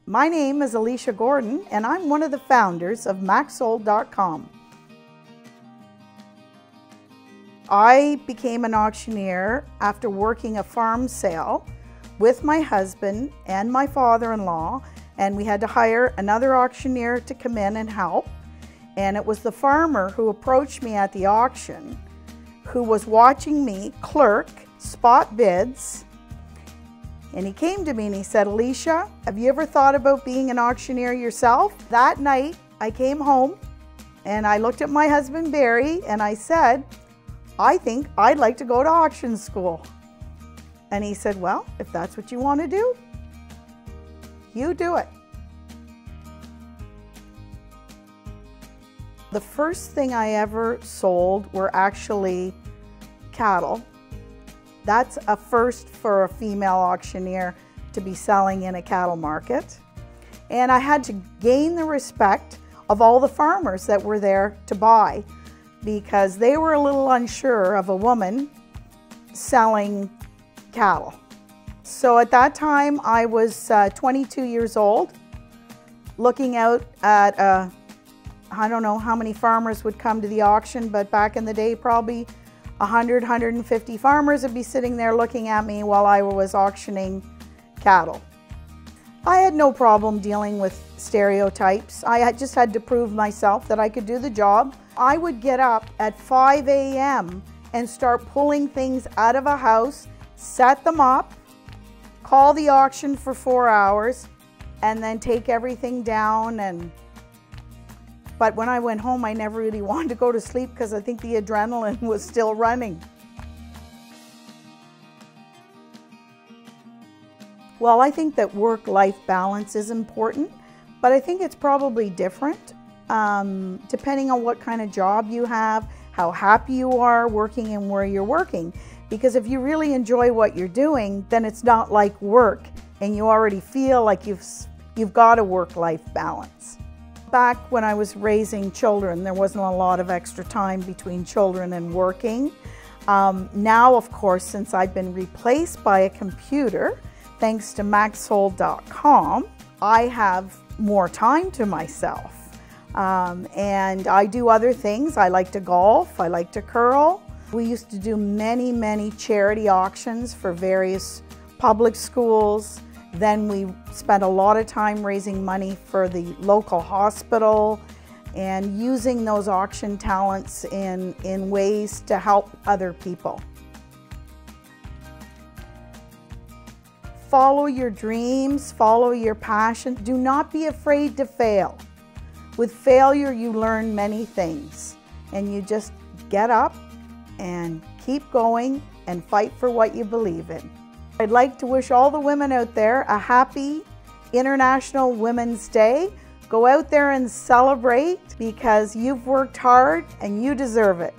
My name is Alicia Gordon, and I'm one of the founders of MaxSold.com. I became an auctioneer after working a farm sale with my husband and my father-in-law, and we had to hire another auctioneer to come in and help. And it was the farmer who approached me at the auction, who was watching me clerk, spot bids, and he came to me and he said, "Alicia, have you ever thought about being an auctioneer yourself?" That night, I came home and I looked at my husband, Barry, and I said, "I think I'd like to go to auction school." And he said, "Well, if that's what you want to do, you do it." The first thing I ever sold were actually cattle. That's a first for a female auctioneer to be selling in a cattle market. And I had to gain the respect of all the farmers that were there to buy, because they were a little unsure of a woman selling cattle. So at that time I was 22 years old, looking out at I don't know how many farmers would come to the auction, but back in the day probably 100, 150 farmers would be sitting there looking at me while I was auctioning cattle. I had no problem dealing with stereotypes. I just had to prove myself that I could do the job. I would get up at 5 a.m. and start pulling things out of a house, set them up, call the auction for 4 hours, and then take everything down. But when I went home, I never really wanted to go to sleep because I think the adrenaline was still running. Well, I think that work-life balance is important, but I think it's probably different depending on what kind of job you have, how happy you are working and where you're working. Because if you really enjoy what you're doing, then it's not like work and you already feel like you've got a work-life balance. Back when I was raising children, there wasn't a lot of extra time between children and working. Now, of course, since I've been replaced by a computer, thanks to MaxSold.com, I have more time to myself. And I do other things. I like to golf, I like to curl. We used to do many, many charity auctions for various public schools. Then we spent a lot of time raising money for the local hospital and using those auction talents in ways to help other people. Follow your dreams, follow your passion. Do not be afraid to fail. With failure, you learn many things, and you just get up and keep going and fight for what you believe in. I'd like to wish all the women out there a happy International Women's Day. Go out there and celebrate, because you've worked hard and you deserve it.